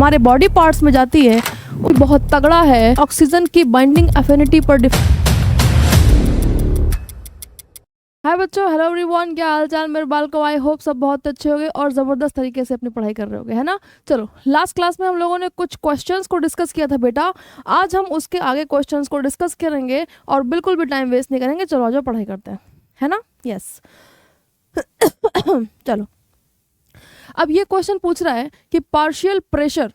हमारे body parts में जाती है वो बहुत तगड़ा है। ऑक्सीजन की बाइंडिंग एफिनिटी पर हाय बच्चों, हेलो एवरीवन, क्या हाल चाल मेरे बाल को। आई होप सब बहुत अच्छे होंगे और ज़बरदस्त तरीके से अपनी पढ़ाई कर रहे होंगे, है ना। चलो, लास्ट क्लास में हम लोगों ने कुछ क्वेश्चंस को डिस्कस किया था बेटा। आज हम उसके आगे क्वेश्चंस को डिस्कस करेंगे और बिल्कुल भी टाइम वेस्ट नहीं करेंगे। चलो आज पढ़ाई करते हैं, है ना। यस चलो, अब ये क्वेश्चन पूछ रहा है कि partial pressure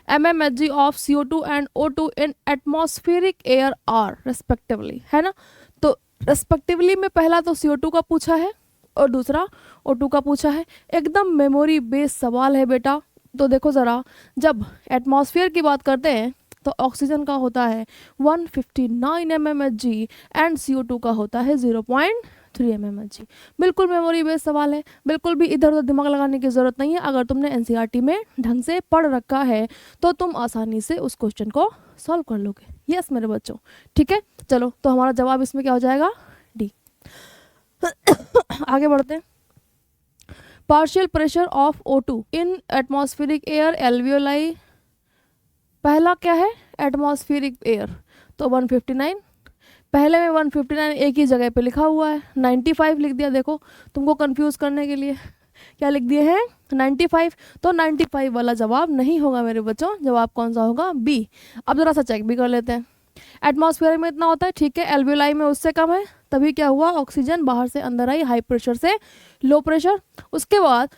mmHg of CO2 and O2 in atmospheric air are respectively, है ना। तो रेस्पेक्टिवली में पहला तो CO2 का पूछा है और दूसरा O2 का पूछा है। एकदम मेमोरी बेस्ड सवाल है बेटा। तो देखो ज़रा, जब एटमॉस्फेयर की बात करते हैं तो ऑक्सीजन का होता है 159 mmHg एंड CO2 का होता है 0.3 mmHg। बिल्कुल मेमोरी बेस्ड सवाल है, बिल्कुल भी इधर उधर दिमाग लगाने की ज़रूरत नहीं है। अगर तुमने NCERT में ढंग से पढ़ रखा है तो तुम आसानी से उस क्वेश्चन को सॉल्व कर लोगे। यस मेरे बच्चों, ठीक है। चलो, तो हमारा जवाब इसमें क्या हो जाएगा? डी। आगे बढ़ते हैं। Partial pressure of O2 in atmospheric air alveoli, पहला क्या है? एटमॉस्फेरिक एयर, तो 159। पहले में 159 एक ही जगह पे लिखा हुआ है, 95 लिख दिया। देखो, तुमको कंफ्यूज करने के लिए क्या लिख दिए हैं? 95। तो 95 वाला जवाब नहीं होगा मेरे बच्चों। जवाब कौन सा होगा? बी। अब जरा सा चेक भी कर लेते हैं। एटमॉस्फेयर में इतना होता है, ठीक है। एल्वियोलाई में उससे कम है, तभी क्या हुआ? ऑक्सीजन बाहर से अंदर आई, हाई प्रेशर से लो प्रेशर। उसके बाद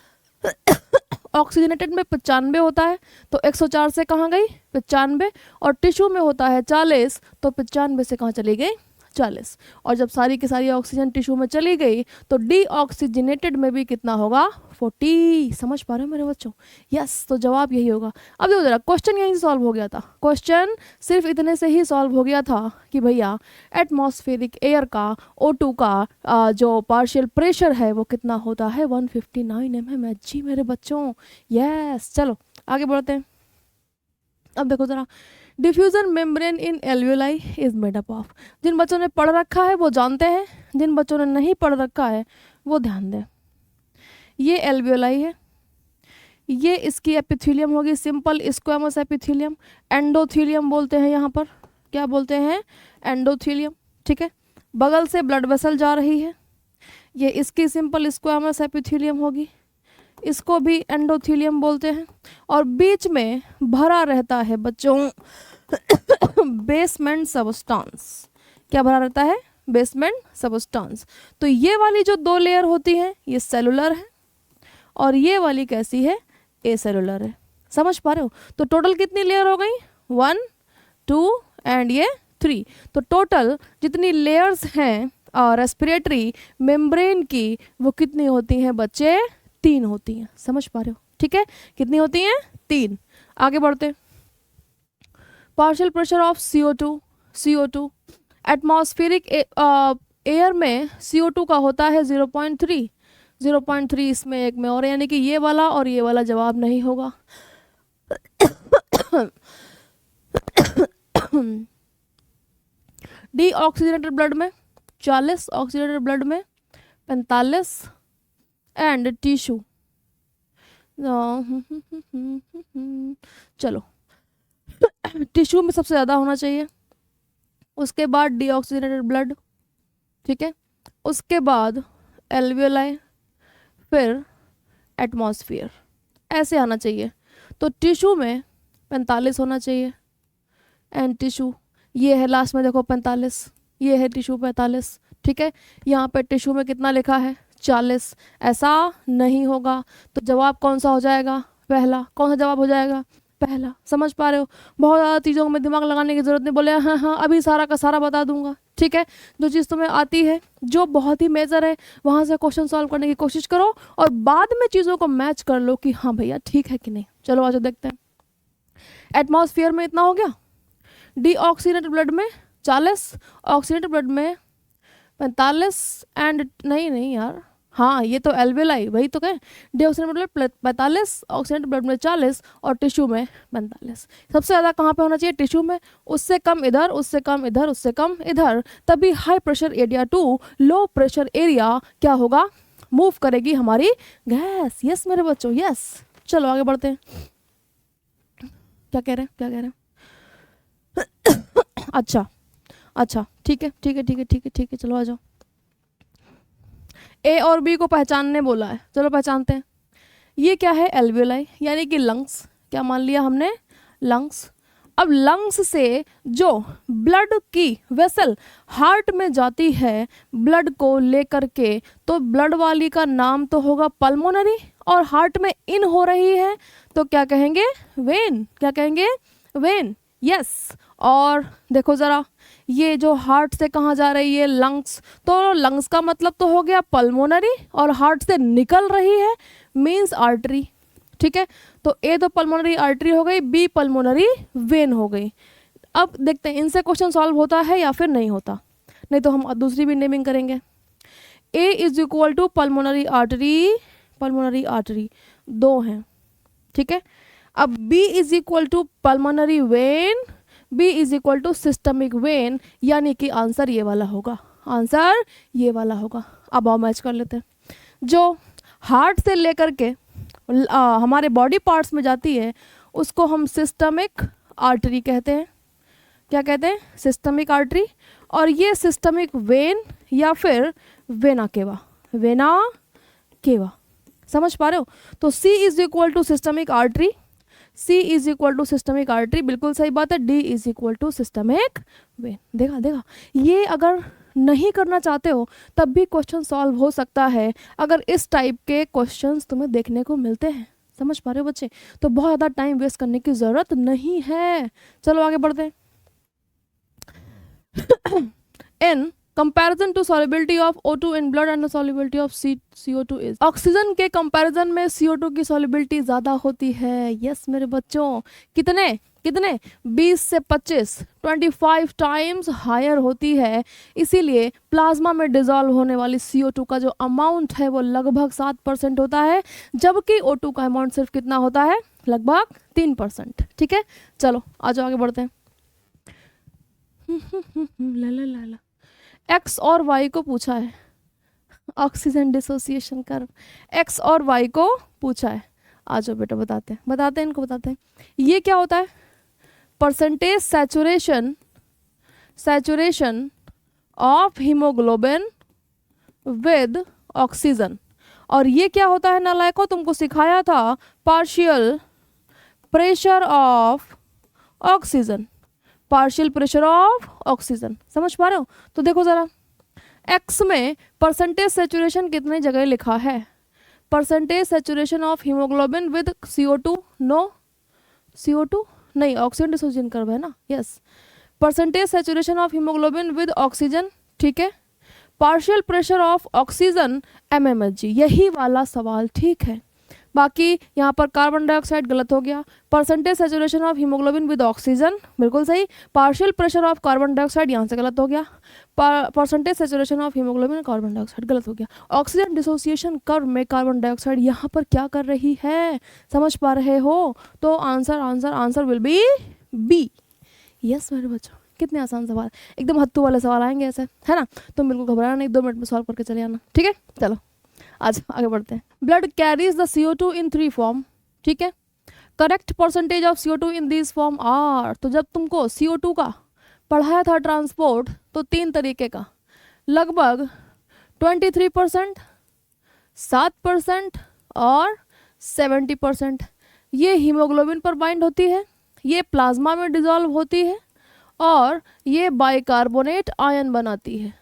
ऑक्सीजनेटेड में 95 होता है, तो 104 से कहाँ गई? 95। और टिश्यू में होता है 40, तो 95 से कहाँ चली गई? 40। और जब सारी की सारी ऑक्सीजन टिश्यू में चली गई तो डीऑक्सीजनेटेड में भी कितना होगा? 40। समझ पा रहे हो मेरे बच्चों? यस, तो जवाब यही होगा। अब देखो जरा, क्वेश्चन यहीं से सॉल्व हो गया था। क्वेश्चन सिर्फ इतने से ही सॉल्व हो गया था कि भैया एटमॉस्फेरिक एयर का O2 का जो पार्शियल प्रेशर है वो कितना होता है? 159 mmHg मेरे बच्चों। यस, चलो आगे बढ़ते हैं। अब देखो जरा, diffusion membrane in alveoli is made up of. जिन बच्चों ने पढ़ रखा है वो जानते हैं, जिन बच्चों ने नहीं पढ़ रखा है वो ध्यान दें। ये एल्वियोलाई है, ये इसकी एपिथेलियम होगी, सिंपल स्क्वेमस एपिथेलियम। एंडोथेलियम बोलते हैं यहाँ पर, क्या बोलते हैं? एंडोथेलियम, ठीक है। बगल से ब्लड वेसल जा रही है, ये इसकी सिंपल स्क्वेमस एपिथेलियम होगी, इसको भी एंडोथेलियम बोलते हैं। और बीच में भरा रहता है बच्चों बेसमेंट सबस्टांस। क्या भरा रहता है? Basement substance. तो ये वाली जो दो लेयर होती हैं ये सेलुलर है और ये वाली कैसी है? ए सेलुलर है। समझ पा रहे हो? तो टोटल कितनी लेयर हो गई? 1 2 एंड ये 3। तो टोटल जितनी लेयर्स हैं रेस्पिरेटरी मेम्ब्रेन की वो कितनी होती हैं बच्चे? 3 होती हैं। समझ पा रहे हो? ठीक है, कितनी होती हैं? 3। आगे बढ़ते। Partial pressure of CO2 atmospheric air में CO2 का होता है 0.3। इसमें एक में और, यानी कि ये वाला और ये वाला जवाब नहीं होगा। डीऑक्सीजनेटेड ब्लड में 40, ऑक्सीजनेटेड ब्लड में 45 एंड टिश्यू चलो टिश्यू में सबसे ज़्यादा होना चाहिए, उसके बाद डीऑक्सीजनेटेड ब्लड, ठीक है। उसके बाद एल्वियोलाई, फिर एटमॉस्फेयर, ऐसे आना चाहिए। तो टिश्यू में 45 होना चाहिए एंड टिश्यू ये है लास्ट में, देखो 45, ये है टिश्यू 45, ठीक है। यहाँ पे टिश्यू में कितना लिखा है? 40। ऐसा नहीं होगा, तो जवाब कौन सा हो जाएगा? पहला। कौन सा जवाब हो जाएगा? पहला। समझ पा रहे हो? बहुत ज़्यादा चीज़ों में दिमाग लगाने की ज़रूरत नहीं। बोले हाँ हाँ अभी सारा का सारा बता दूंगा, ठीक है। जो चीज़ तुम्हें आती है, जो बहुत ही मेजर है, वहाँ से क्वेश्चन सॉल्व करने की कोशिश करो और बाद में चीज़ों को मैच कर लो कि हाँ भैया ठीक है कि नहीं। चलो आज देखते हैं। एटमॉस्फेयर में इतना हो गया, डीऑक्सीजनेटेड ब्लड में 40, ऑक्सीजनेटेड ब्लड में 45 एंड नहीं यार, हाँ ये तो एल्वियोलाई, वही तो कहें। डीऑक्सीजनेटेड ब्लड 45, ऑक्सीजनेटेड ब्लड में 40 और टिश्यू में 45। सबसे ज़्यादा कहाँ पे होना चाहिए? टिश्यू में। उससे कम इधर, उससे कम इधर, उससे कम इधर। तभी high pressure area to low pressure area क्या होगा? मूव करेगी हमारी गैस। यस मेरे बच्चों, यस। चलो आगे बढ़ते हैं। क्या कह रहे हैं, क्या कह रहे हैं? अच्छा अच्छा, ठीक है ठीक है ठीक है ठीक है ठीक है, चलो आ जाओ। ए और बी को पहचानने बोला है, चलो पहचानते हैं। ये क्या है? एल्वियोलाई, यानी कि लंग्स। क्या मान लिया हमने? लंग्स। अब लंग्स से जो ब्लड की वेसल हार्ट में जाती है ब्लड को लेकर के, तो ब्लड वाली का नाम तो होगा पल्मोनरी, और हार्ट में इन हो रही है तो क्या कहेंगे? वेन। क्या कहेंगे? वेन। यस। और देखो ज़रा, ये जो हार्ट से कहाँ जा रही है? लंग्स। तो लंग्स का मतलब तो हो गया पल्मोनरी, और हार्ट से निकल रही है मीन्स आर्टरी। ठीक है, तो ए तो पल्मोनरी आर्टरी हो गई, बी पल्मोनरी वेन हो गई। अब देखते हैं इनसे क्वेश्चन सॉल्व होता है या फिर नहीं होता, नहीं तो हम दूसरी भी नेमिंग करेंगे। A is equal to pulmonary artery, pulmonary artery दो हैं, ठीक है। अब B is equal to pulmonary vein, B is equal to systemic vein, यानी कि आंसर ये वाला होगा, आंसर ये वाला होगा। अब आओ मैच कर लेते हैं। जो हार्ट से लेकर के हमारे बॉडी पार्ट्स में जाती है उसको हम सिस्टमिक आर्टरी कहते हैं। क्या कहते हैं? Systemic artery. और ये सिस्टमिक वेन या फिर वेना केवा, वेना केवा। समझ पा रहे हो? तो C is equal to systemic artery, C is equal to systemic artery, बिल्कुल सही बात है। D is equal to systemic vein. देखा देखा, ये अगर नहीं करना चाहते हो तब भी क्वेश्चन सॉल्व हो सकता है, अगर इस टाइप के क्वेश्चंस तुम्हें देखने को मिलते हैं। समझ पा रहे हो बच्चे? तो बहुत ज़्यादा टाइम वेस्ट करने की ज़रूरत नहीं है। चलो आगे बढ़ते हैं। In comparison to solubility of O2 in blood and the solubility of CO2 is, oxygen के कंपैरिजन में CO2 की solubility ज़्यादा होती है। यस मेरे बच्चों, कितने कितने? 20 से 25, 25 टाइम्स हायर होती है। इसीलिए प्लाज्मा में डिजॉल्व होने वाली CO2 का जो अमाउंट है वो लगभग 7% होता है, जबकि O2 का अमाउंट सिर्फ कितना होता है? लगभग 3%। ठीक है, चलो आज आगे बढ़ते हैं। ला ला ला ला, एक्स और वाई को पूछा है, ऑक्सीजन डिसोसिएशन कर्व एक्स और वाई को पूछा है। आ जाओ बेटा, बताते हैं बताते हैं इनको बताते हैं। ये क्या होता है? Percentage saturation, saturation of haemoglobin with oxygen. और ये क्या होता है नालायकों? तुमको सिखाया था partial pressure of oxygen, partial pressure of oxygen. समझ पा रहे हो? तो देखो ज़रा, एक्स में परसेंटेज सेचुरेशन कितनी जगह लिखा है? Percentage saturation of haemoglobin with CO2, no CO2 नहीं, ऑक्सीजन डिसोसिएशन कर्व है ना। Yes, percentage saturation of haemoglobin with oxygen, ठीक है। Partial pressure of oxygen mmHg, यही वाला सवाल ठीक है। बाकी यहाँ पर कार्बन डाइऑक्साइड गलत हो गया। Percentage saturation of haemoglobin with oxygen बिल्कुल सही। Partial pressure of carbon dioxide यहाँ से गलत हो गया। Percentage saturation of haemoglobin carbon dioxide गलत हो गया। ऑक्सीजन डिसोसिएशन कर्व में कार्बन डाइऑक्साइड यहाँ पर क्या कर रही है? समझ पा रहे हो? तो answer answer answer will be B. Yes मेरे बच्चों, कितने आसान सवाल, एकदम हत्थू वाले सवाल आएंगे ऐसे, है ना। तुम बिल्कुल घबराना नहीं, 2 मिनट में सॉल्व करके चले आना, ठीक है। चलो आज आगे बढ़ते हैं। Blood carries the CO2 in 3 form, ठीक है। Correct percentage of CO2 in this form are, तो जब तुमको CO2 का पढ़ाया था ट्रांसपोर्ट, तो 3 तरीके का, लगभग 23%, 7% और 70%। ये हीमोग्लोबिन पर बाइंड होती है, ये प्लाज्मा में डिजॉल्व होती है, और ये बाइकार्बोनेट आयन बनाती है।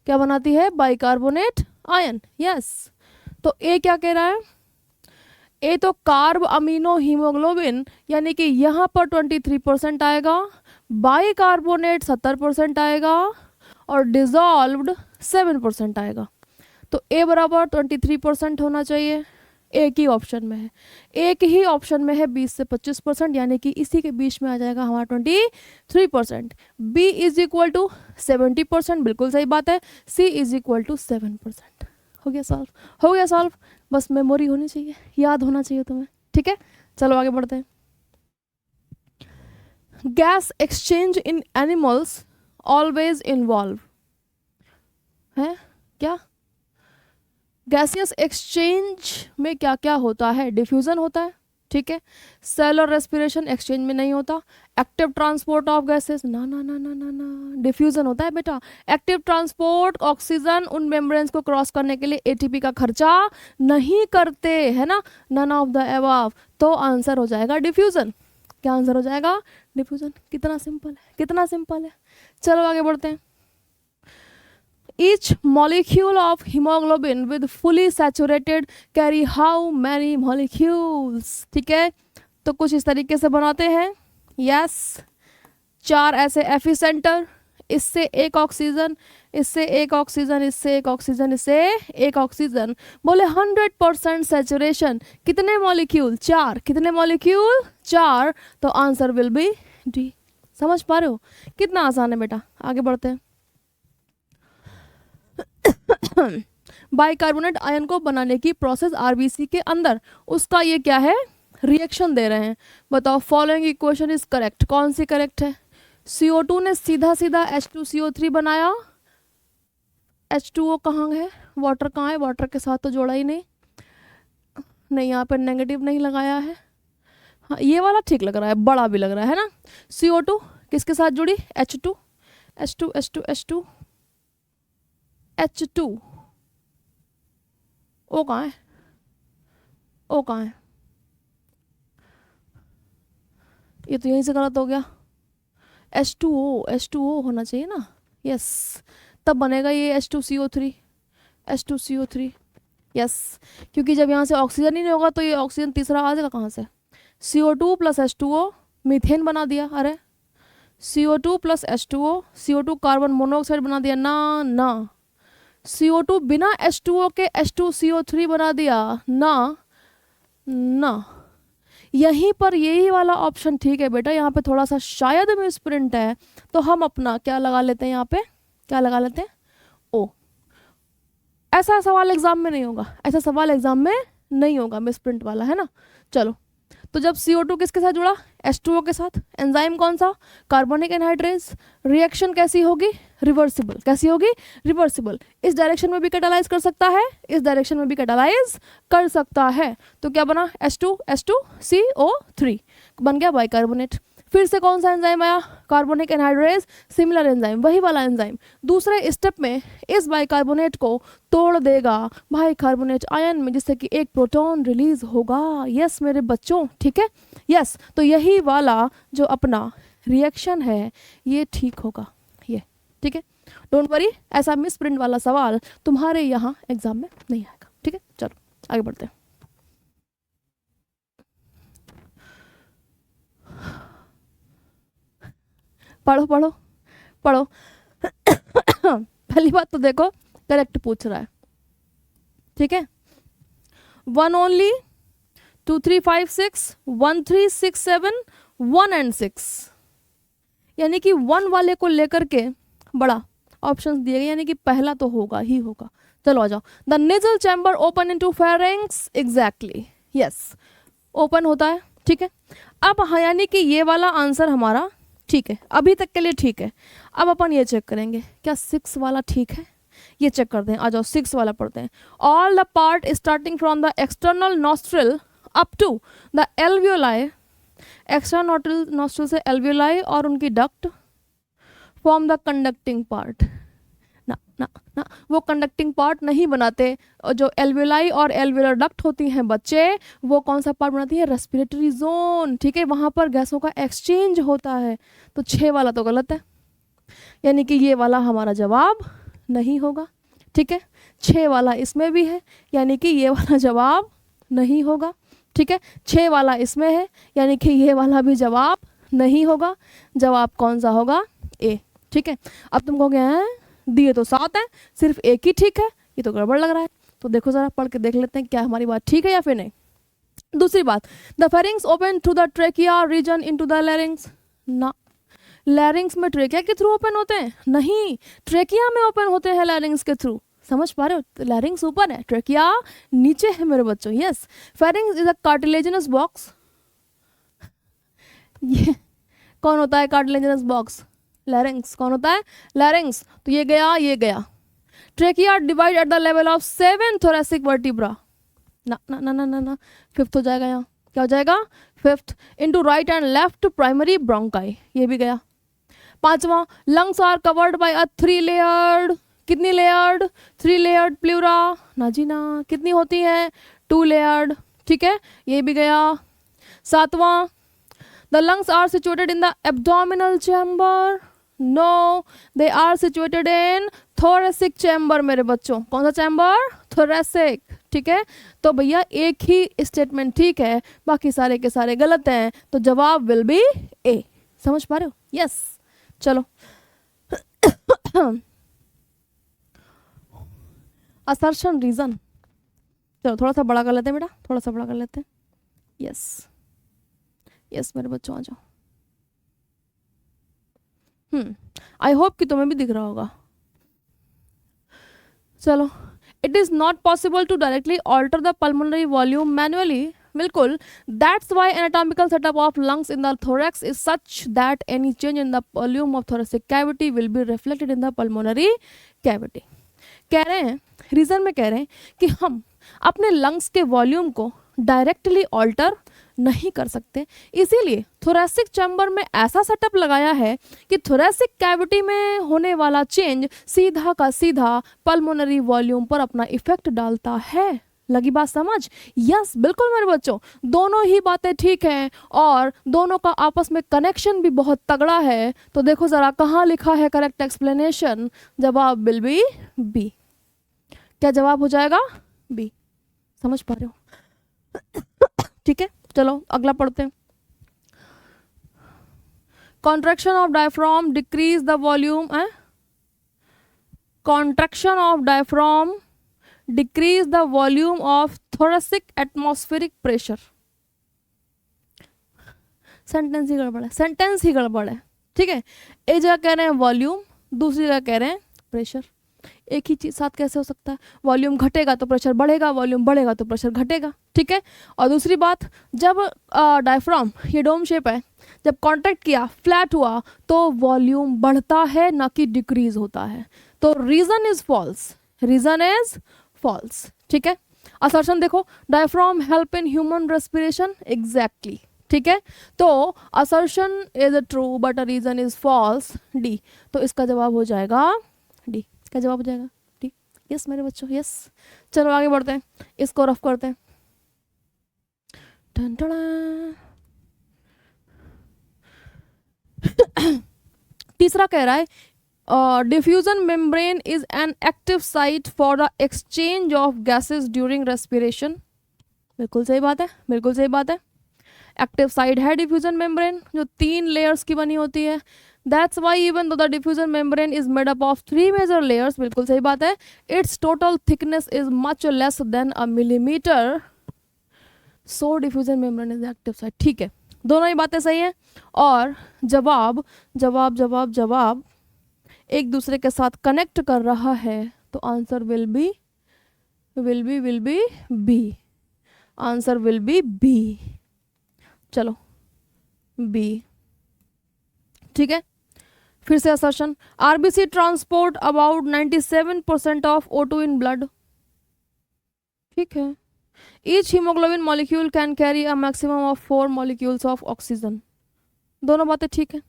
क्या बनाती है? Bicarbonate ion. यस, तो ए क्या कह रहा है? ए तो कार्ब अमीनो हीमोग्लोबिन, यानी कि यहाँ पर 23% आएगा, बाइकार्बोनेट 70% आएगा, और डिजॉल्व्ड 7% आएगा। तो ए बराबर 23% होना चाहिए। एक ही ऑप्शन में है, एक ही ऑप्शन में है 20 से 25%, यानी कि इसी के बीच में आ जाएगा हमारा 23%। बी इज इक्वल टू 70%, बिल्कुल सही बात है। सी इज इक्वल टू 7%। हो गया सॉल्व, हो गया सॉल्व। बस मेमोरी होनी चाहिए, याद होना चाहिए तुम्हें, ठीक है। चलो आगे बढ़ते हैं। गैस एक्सचेंज इन एनिमल्स ऑलवेज इन्वॉल्व है क्या? गैसियस एक्सचेंज में क्या क्या होता है? डिफ्यूजन होता है, ठीक है। सेलर रेस्पिरेशन एक्सचेंज में नहीं होता। एक्टिव ट्रांसपोर्ट ऑफ गैसेस, ना ना ना ना ना ना, डिफ्यूजन होता है बेटा। एक्टिव ट्रांसपोर्ट ऑक्सीजन उन मेम्ब्रेन्स को क्रॉस करने के लिए एटीपी का खर्चा नहीं करते, है ना, नन ऑफ द अबव। तो आंसर हो जाएगा डिफ्यूजन। क्या आंसर हो जाएगा? डिफ्यूजन। कितना सिंपल है, कितना सिंपल है। चलो आगे बढ़ते हैं। Each molecule of hemoglobin with fully saturated carry how many molecules? ठीक है, तो कुछ इस तरीके से बनाते हैं। यस, 4 ऐसे एफी सेंटर, इससे एक ऑक्सीजन, इससे एक ऑक्सीजन, इससे एक ऑक्सीजन, इससे एक ऑक्सीजन। बोले 100% सैचुरेशन, कितने मॉलिक्यूल? 4। कितने मॉलिक्यूल? 4। तो आंसर विल बी डी। समझ पा रहे हो? कितना आसान है बेटा। आगे बढ़ते हैं। बाइकार्बोनेट आयन को बनाने की प्रोसेस आरबीसी के अंदर, उसका ये क्या है? रिएक्शन दे रहे हैं। बताओ, फॉलोइंग इक्वेशन इज करेक्ट। कौन सी करेक्ट है? CO2 ने सीधा सीधा H2CO3 बनाया। H2O कहाँ है? वाटर कहाँ है? वाटर के साथ तो जोड़ा ही नहीं। नहीं, यहाँ पर नेगेटिव नहीं लगाया है। हाँ, ये वाला ठीक लग रहा है, बड़ा भी लग रहा है ना। CO2 किसके साथ जुड़ी? H2 H2 H2 H2 H2। ओ कहाँ है? ओ कहाँ है? ये तो यहीं से गलत हो गया। H2O H2O होना चाहिए ना। यस, तब बनेगा ये H2CO3 H2CO3। यस, क्योंकि जब यहाँ से ऑक्सीजन ही नहीं होगा तो ये ऑक्सीजन तीसरा आ जाएगा कहाँ से? CO2 प्लस H2O मीथेन बना दिया। अरे CO2 plus H2O, CO2 carbon monoxide बना दिया ना। ना, CO2 बिना H2O के H2CO3 बना दिया ना। ना, यहीं पर यही वाला ऑप्शन ठीक है बेटा। यहाँ पे थोड़ा सा शायद मिस प्रिंट है, तो हम अपना क्या लगा लेते हैं? यहाँ पे क्या लगा लेते हैं? ओ। ऐसा सवाल एग्जाम में नहीं होगा, ऐसा सवाल एग्जाम में नहीं होगा, मिस प्रिंट वाला, है ना। चलो, तो जब CO2 किसके साथ जुड़ा? H2O के साथ। एंजाइम कौन सा? Carbonic anhydrase. रिएक्शन कैसी होगी? रिवर्सिबल। कैसी होगी? रिवर्सिबल। इस डायरेक्शन में भी कैटालाइज कर सकता है, इस डायरेक्शन में भी कैटालाइज कर सकता है। तो क्या बना? H2CO3 बन गया बाइकार्बोनेट। फिर से कौन सा एंजाइम आया? कार्बोनिक एनहाइड्रेज, सिमिलर एंजाइम, वही वाला एंजाइम दूसरे स्टेप में इस बाइकार्बोनेट को तोड़ देगा बाइकार्बोनेट आयन में, जिससे कि एक प्रोटॉन रिलीज होगा। यस मेरे बच्चों, ठीक है। यस, तो यही वाला जो अपना रिएक्शन है ये ठीक होगा, ये ठीक है। डोंट वरी, ऐसा मिस प्रिंट वाला सवाल तुम्हारे यहाँ एग्जाम में नहीं आएगा, ठीक है। चलो आगे बढ़ते हैं। पढ़ो पढ़ो पढ़ो। पहली बात तो देखो, करेक्ट पूछ रहा है, ठीक है। 1 ओनली, 2 3 5 6 1 3 6 7 1 and 6, यानी कि 1 वाले को लेकर के बड़ा ऑप्शंस दिए गए, यानी कि पहला तो होगा ही होगा। चलो आ जाओ। The nasal chamber open into pharynx, exactly, yes open होता है, ठीक है। अब हाँ, यानी कि ये वाला आंसर हमारा ठीक है, अभी तक के लिए ठीक है। अब अपन ये चेक करेंगे, क्या 6 वाला ठीक है? ये चेक करते हैं, आ जाओ 6 वाला पढ़ते हैं। All the part starting from the external nostril up to the alveoli, external nostril से एल्वियोलाई और उनकी duct form the conducting part. ना ना ना, वो कंडक्टिंग पार्ट नहीं बनाते। जो एल्वियोलाई और एल्वियोलर डक्ट होती हैं बच्चे, वो कौन सा पार्ट बनाती है? रेस्पिरेटरी जोन, ठीक है। वहाँ पर गैसों का एक्सचेंज होता है। तो 6 वाला तो गलत है, यानी कि ये वाला हमारा जवाब नहीं होगा, ठीक है। 6 वाला इसमें भी है, यानी कि ये वाला जवाब नहीं होगा, ठीक है। 6 वाला इसमें है, यानी कि ये वाला भी जवाब नहीं होगा। जवाब कौन सा होगा? ए, ठीक है। अब तुम कहोगे हैं दिए तो 7 है, सिर्फ एक ही ठीक है, ये तो गड़बड़ लग रहा है। तो देखो जरा पढ़ के देख लेते हैं क्या हमारी बात ठीक है या फिर नहीं। दूसरी बात, the pharynx open through the trachea region into the larynx. ना, लैरिंग्स में ट्रेकिया के थ्रू ओपन होते हैं? नहीं, ट्रेकिया में ओपन होते हैं लैरिंग्स के थ्रू। समझ पा रहे हो? लैरिंग्स ऊपर है, ट्रेकिया नीचे है मेरे बच्चों। Yes, pharynx is a cartilaginous box. ये कौन होता है कार्टिलेजिनस बॉक्स? लैरिंग्स। कौन होता है? लैरिंग्स। तो ये गया, ये गया। Trachea divide at the level of 7 thoracic vertebra. ना ना ना ना ना ना, 5th हो जाएगा यहाँ। क्या हो जाएगा? Fifth, into right and left primary bronchi, ये भी गया। पांचवा, lungs are covered by a 3 layered, कितनी लेयर्ड? 3 लेयर्ड प्लूरा, ना जी ना, कितनी होती है? 2 लेयर्ड, ठीक है, ये भी गया। सातवां, the lungs are situated in the abdominal chamber, no they are situated in thoracic chamber मेरे बच्चों। कौन सा चैम्बर? थोरेसिक, ठीक है। तो भैया एक ही स्टेटमेंट ठीक है, बाकी सारे के सारे गलत हैं, तो जवाब विल बी ए। समझ पा रहे हो? यस चलो असर्शन रीजन, चलो थोड़ा सा बड़ा कर लेते हैं बेटा, थोड़ा सा बड़ा कर लेते हैं। यस यस मेरे बच्चों आ जाओ। आई होप कि तुम्हें भी दिख रहा होगा। चलो, it is not possible to directly alter the pulmonary volume manually, बिल्कुल, that's why anatomical setup of lungs in the thorax is such that any change in the volume of thoracic cavity will be reflected in the pulmonary cavity. कह रहे हैं, reason में कह रहे हैं कि हम अपने लंग्स के वॉल्यूम को डायरेक्टली ऑल्टर नहीं कर सकते, इसीलिए थोरेसिक चैम्बर में ऐसा सेटअप लगाया है कि थोरेसिक कैविटी में होने वाला चेंज सीधा का सीधा पल्मोनरी वॉल्यूम पर अपना इफेक्ट डालता है। लगी बात समझ? यस बिल्कुल मेरे बच्चों, दोनों ही बातें ठीक हैं और दोनों का आपस में कनेक्शन भी बहुत तगड़ा है। तो देखो जरा कहाँ लिखा है करेक्ट एक्सप्लेनेशन, जवाब विल बी बी। क्या जवाब हो जाएगा? बी। समझ पा रहे हो? ठीक है, चलो अगला पढ़ते हैं। Contraction of diaphragm decrease the volume, contraction of diaphragm decrease the volume of thoracic atmospheric pressure. Sentence ही गड़बड़ है, सेंटेंस ही गड़बड़ है, ठीक है। एक जगह कह रहे हैं वॉल्यूम, दूसरी जगह कह रहे हैं प्रेशर। एक ही चीज साथ कैसे हो सकता है? वॉल्यूम घटेगा तो प्रेशर बढ़ेगा, वॉल्यूम बढ़ेगा तो प्रेशर घटेगा, ठीक है। और दूसरी बात, जब डायफ्राम, ये डोम शेप है, जब कॉन्ट्रैक्ट किया, फ्लैट हुआ, तो वॉल्यूम बढ़ता है ना कि डिक्रीज होता है। तो reason is false, reason is false, ठीक है। असर्शन देखो, diaphragm help in human respiration, exactly, ठीक है। तो assertion is true but reason is false, D. तो इसका जवाब हो जाएगा डी। इसका जवाब हो जाएगा डी। यस मेरे बच्चों, यस। चलो आगे बढ़ते हैं, इसको रफ करते हैं। तीसरा कह रहा है diffusion membrane is an active site for the exchange of gases during respiration. बिल्कुल सही बात है, बिल्कुल सही बात है। एक्टिव साइट है डिफ्यूजन मेम्ब्रेन, जो 3 लेयर्स की बनी होती है। That's why even though the diffusion membrane is made up of 3 major layers, बिल्कुल सही बात है, its total thickness is much less than a millimetre, so diffusion membrane is active site. ठीक है, दोनों ही बातें सही हैं और जवाब जवाब जवाब जवाब एक दूसरे के साथ कनेक्ट कर रहा है, तो answer will be B. Answer will be B. चलो बी, ठीक है। फिर से assertion, RBC transport about 97% of O2 in blood, ठीक है। Each haemoglobin molecule can carry a maximum of 4 molecules of oxygen, दोनों बातें ठीक है,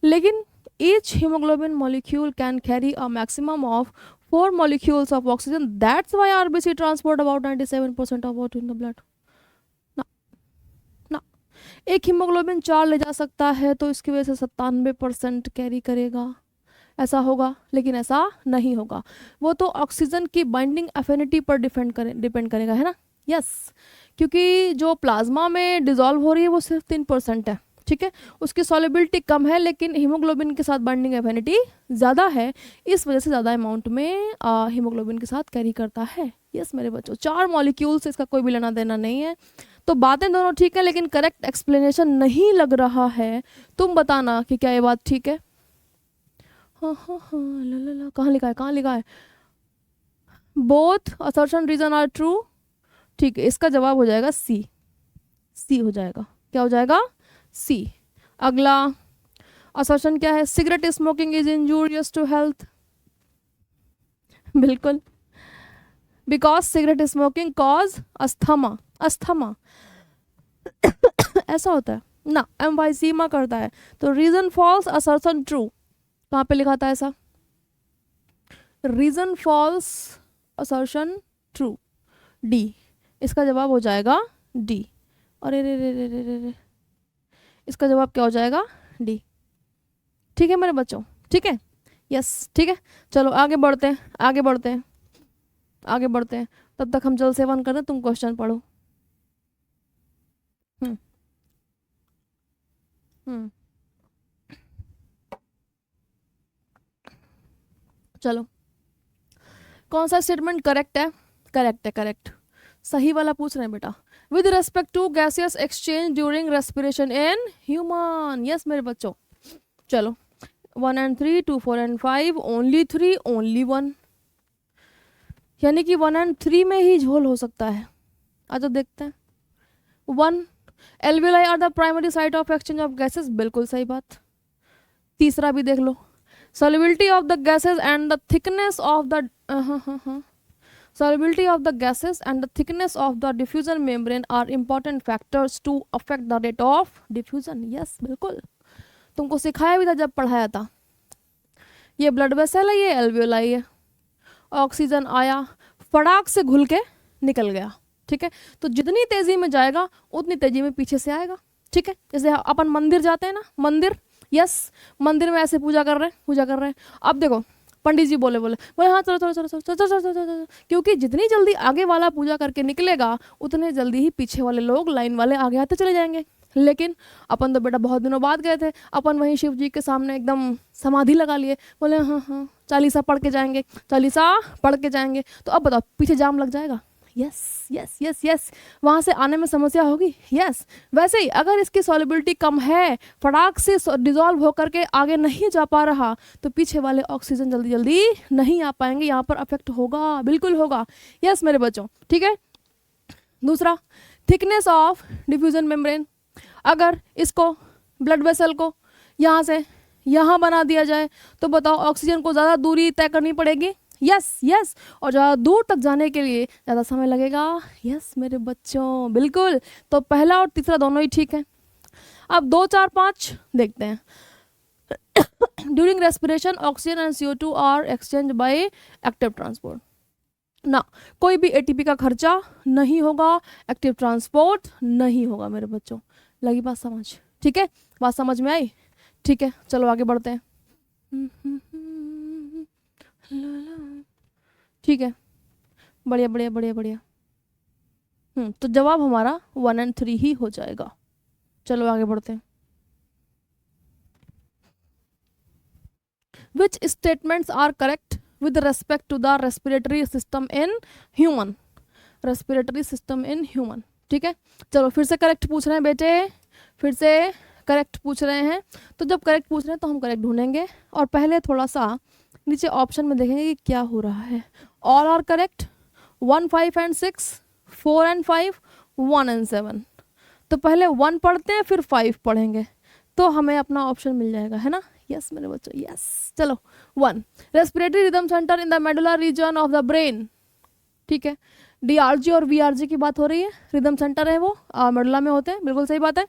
लेकिन each haemoglobin molecule can carry a maximum of 4 molecules of oxygen, that's why RBC transport about 97% of O2 in the blood। ना, एक haemoglobin 4 ले जा सकता है तो इसकी वजह से 97% कैरी करेगा, ऐसा होगा, लेकिन ऐसा नहीं होगा। वो तो ऑक्सीजन की बाइंडिंग एफिनिटी पर डिपेंड करेगा, है ना। यस, क्योंकि जो प्लाज्मा में डिजॉल्व हो रही है वो सिर्फ 3% है, ठीक है। उसकी सॉल्युबिलिटी कम है, लेकिन हीमोग्लोबिन के साथ बाइंडिंग एफिनिटी ज़्यादा है, इस वजह से ज़्यादा अमाउंट में हीमोग्लोबिन के साथ कैरी करता है। यस मेरे बच्चों, 4 मॉलिक्यूल से इसका कोई भी लेना देना नहीं है। तो बातें दोनों ठीक है, लेकिन करेक्ट एक्सप्लेनेशन नहीं लग रहा है। तुम बताना कि क्या ये बात ठीक है। हाँ हाँ हाँ, ला कहाँ लिखा है, कहाँ लिखा है? Both assertion reason are true, ठीक है। इसका जवाब हो जाएगा सी, सी हो जाएगा। क्या हो जाएगा? सी। अगला असर्शन क्या है? Cigarette smoking is injurious to health, बिल्कुल, because cigarette smoking cause asthma, asthma ऐसा होता है ना, एम्फाइसीमा करता है। तो रीजन फॉल्स असर्शन ट्रू, कहाँ पे लिखा था ऐसा? Reason false assertion true, D, इसका जवाब हो जाएगा डी। अरे रे रे रे रे रे रे, इसका जवाब क्या हो जाएगा? डी। ठीक है मेरे बच्चों, ठीक है, यस ठीक है। चलो आगे बढ़ते हैं, आगे बढ़ते हैं, आगे बढ़ते हैं। तब तक हम जल सेवन करें, तुम क्वेश्चन पढ़ो। हम्म हम्म चलो, कौन सा स्टेटमेंट करेक्ट है? करेक्ट है, करेक्ट, सही वाला पूछ रहे हैं बेटा। With respect to gaseous exchange during respiration in human, yes मेरे बच्चों। चलो 1 and 3, 2, 4 and 5, ओनली 3, ओनली 1, यानी कि 1 and 3 में ही झोल हो सकता है। आज देखते हैं। 1, alveoli are the primary site of exchange of gases, बिल्कुल सही बात। तीसरा भी देख लो, solubility of the gases and the thickness of the solubility of the gases and the thickness of the diffusion membrane are important factors to affect the rate of diffusion, yes बिल्कुल, तुमको सिखाया भी था जब पढ़ाया था। ये ब्लड वेसल है, ये एल्वियोलाई है, ऑक्सीजन आया, फटाक से घुल के निकल गया, ठीक है। तो जितनी तेजी में जाएगा उतनी तेजी में पीछे से आएगा, ठीक है। जैसे अपन मंदिर जाते हैं ना, मंदिर, यस मंदिर में ऐसे पूजा कर रहे हैं, पूजा कर रहे हैं। अब देखो पंडित जी बोले हाँ चलो चलो चलो चलो चलो चलो चलो चलो, क्योंकि जितनी जल्दी आगे वाला पूजा करके निकलेगा उतने जल्दी ही पीछे वाले लोग लाइन वाले आगे आते चले जाएंगे। लेकिन अपन तो बेटा बहुत दिनों बाद गए थे, अपन वहीं शिव जी के सामने एकदम समाधि लगा लिए, बोले हाँ हाँ चालीसा पढ़ के जाएंगे, चालीसा पढ़ के जाएंगे। तो अब बताओ पीछे जाम लग जाएगा? यस यस यस यस, वहाँ से आने में समस्या होगी, यस। वैसे ही अगर इसकी सॉल्युबिलिटी कम है, फटाक से डिजॉल्व होकर के आगे नहीं जा पा रहा, तो पीछे वाले ऑक्सीजन जल्दी जल्दी नहीं आ पाएंगे, यहाँ पर अफेक्ट होगा, बिल्कुल होगा, यस मेरे बच्चों, ठीक है। दूसरा, थिकनेस ऑफ डिफ्यूजन मेम्ब्रेन, अगर इसको ब्लड वेसल को यहाँ से यहाँ बना दिया जाए तो बताओ ऑक्सीजन को ज़्यादा दूरी तय करनी पड़ेगी, यस यस, और ज़्यादा दूर तक जाने के लिए ज़्यादा समय लगेगा, यस मेरे बच्चों बिल्कुल। तो पहला और तीसरा दोनों ही ठीक है। अब 2, 4, 5 देखते हैं। During respiration oxygen and CO2 are exchange by active transport ना, कोई भी ATP का खर्चा नहीं होगा, एक्टिव ट्रांसपोर्ट नहीं होगा मेरे बच्चों। लगी बात समझ? ठीक है, बात समझ में आई? ठीक है, चलो आगे बढ़ते हैं। ठीक है, बढ़िया बढ़िया बढ़िया बढ़िया। तो जवाब हमारा 1 and 3 ही हो जाएगा। चलो आगे बढ़ते हैं। Which statements are correct with respect to the respiratory system in human? Respiratory system in human, ठीक है। चलो फिर से करेक्ट पूछ रहे हैं बेटे, फिर से करेक्ट पूछ रहे हैं। तो जब करेक्ट पूछ रहे हैं तो हम करेक्ट ढूंढेंगे, और पहले थोड़ा सा नीचे ऑप्शन में देखेंगे कि क्या हो रहा है। All are correct, 1, 5 and 6, 4 and 5, 1 and 7। तो पहले 1 पढ़ते हैं फिर 5 पढ़ेंगे, तो हमें अपना ऑप्शन मिल जाएगा, है ना? यस मेरे बच्चों, यस। चलो 1, respiratory rhythm centre in the medullar region of the brain, ठीक है। DRG और VRG की बात हो रही है, रिदम सेंटर है वो मेडुला में होते हैं, बिल्कुल सही बात है।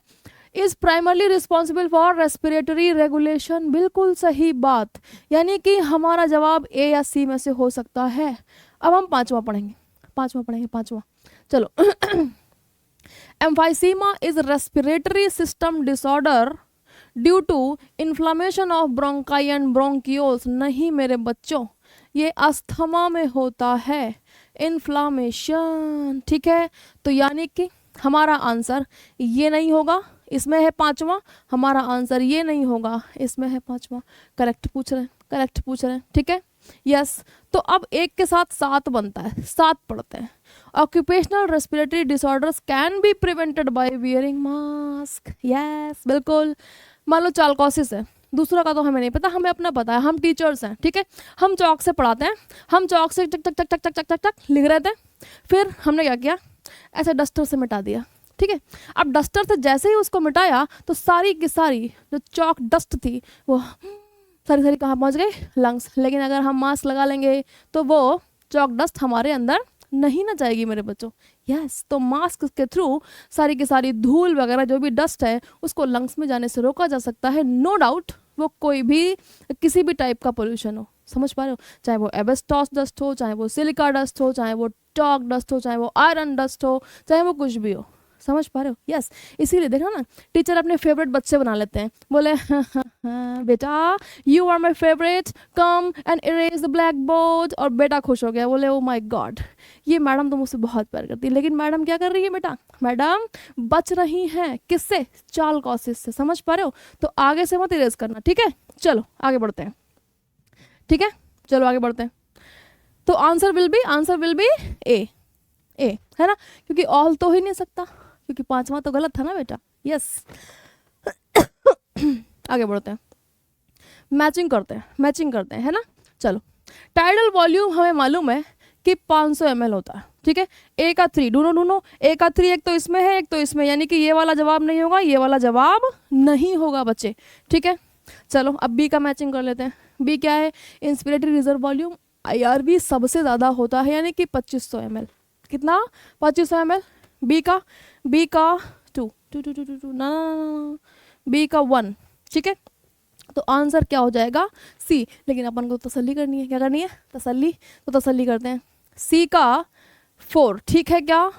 Is primarily responsible for respiratory regulation, बिल्कुल सही बात, यानी कि हमारा जवाब A या C में से हो सकता है। अब हम पांचवा पढ़ेंगे, पांचवा। चलो emphysema is respiratory system disorder due to inflammation of bronchi and bronchioles, नहीं मेरे बच्चों, ये अस्थमा में होता है, इन्फ्लामेशन, ठीक है। तो यानी कि हमारा आंसर ये नहीं होगा, इसमें है 5वां, हमारा आंसर ये नहीं होगा, इसमें है 5वां। करेक्ट पूछ रहे हैं, ठीक है, यस। तो अब 1 के साथ 7 बनता है, 7 पढ़ते हैं। Occupational respiratory disorders can be prevented by wearing mask, yes बिल्कुल। मान लो चालकोसिस है, दूसरा का तो हमें नहीं पता, हमें अपना पता है, हम टीचर्स हैं, ठीक है। हम चौक से पढ़ाते हैं, हम चौक से टक टक टक टक टक टक टक लिख रहे थे, फिर हमने क्या किया, ऐसे डस्टर से मिटा दिया, ठीक है। अब डस्टर से जैसे ही उसको मिटाया तो सारी की सारी जो चौक डस्ट थी वो सारी कहाँ पहुंच गई, लंग्स। लेकिन अगर हम मास्क लगा लेंगे तो वो चौक डस्ट हमारे अंदर नहीं ना जाएगी मेरे बच्चों। यस, तो मास्क के थ्रू सारी की सारी धूल वगैरह जो भी डस्ट है उसको लंग्स में जाने से रोका जा सकता है। नो डाउट, वो कोई भी किसी भी टाइप का पोल्यूशन हो, समझ पा रहे हो, चाहे वो एबेस्टॉस डस्ट हो, चाहे वो सिलिका डस्ट हो, चाहे वो टॉक डस्ट हो, चाहे वो आयरन डस्ट हो, चाहे वो कुछ भी हो, समझ पा रहे हो। यस, इसीलिए देखो ना, टीचर अपने फेवरेट बच्चे बना लेते हैं, बोले बेटा you are my favourite, come and erase the black board, और बेटा खुश हो गया, बोले ओ माई गॉड ये मैडम तो मुझसे बहुत प्यार करती है। लेकिन मैडम क्या कर रही है बेटा, मैडम बच रही हैं किससे, चाल कॉसिस से, समझ पा रहे हो। तो आगे से मत इरेज करना, ठीक है। चलो आगे बढ़ते हैं, ठीक है, चलो आगे बढ़ते हैं। तो आंसर विल बी ए, है ना, क्योंकि ऑल तो ही नहीं सकता, क्योंकि पांचवा तो गलत था ना बेटा। यस आगे बढ़ते हैं, मैचिंग करते हैं, है ना। चलो, टाइडल वॉल्यूम हमें मालूम है कि 500 ml होता है, ठीक है। ए का 3 ढूंढो, ए का 3 एक तो इसमें है एक तो इसमें, यानी कि ये वाला जवाब नहीं होगा, ये वाला जवाब नहीं होगा बच्चे, ठीक है। चलो अब बी का मैचिंग कर लेते हैं। बी क्या है, इंस्पिरेटरी रिजर्व वॉल्यूम IRV सबसे ज़्यादा होता है, यानी कि 2500 ml। कितना, 2500 ml। बी का 2 ना, बी का 1, ठीक है। तो आंसर क्या हो जाएगा, सी। लेकिन अपन को तसल्ली करनी है, क्या करनी है, तसल्ली। तो तसल्ली करते हैं, सी का 4, ठीक है क्या।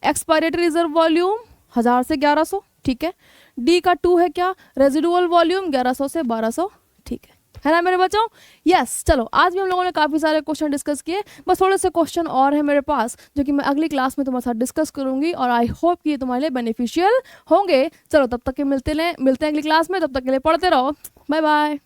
एक्सपायरेटरी रिजर्व वॉल्यूम 1000 से 1100, ठीक है। डी का 2 है क्या, रेजिडुअल वॉल्यूम 1100 से 1200, ठीक है ना मेरे बच्चों। यस, चलो आज भी हम लोगों ने काफ़ी सारे क्वेश्चन डिस्कस किए, बस थोड़े से क्वेश्चन और है मेरे पास जो कि मैं अगली क्लास में तुम्हारे साथ डिस्कस करूंगी, और आई होप कि ये तुम्हारे लिए बेनिफिशियल होंगे। चलो तब तक के मिलते हैं अगली क्लास में, तब तक के लिए पढ़ते रहो, बाय बाय।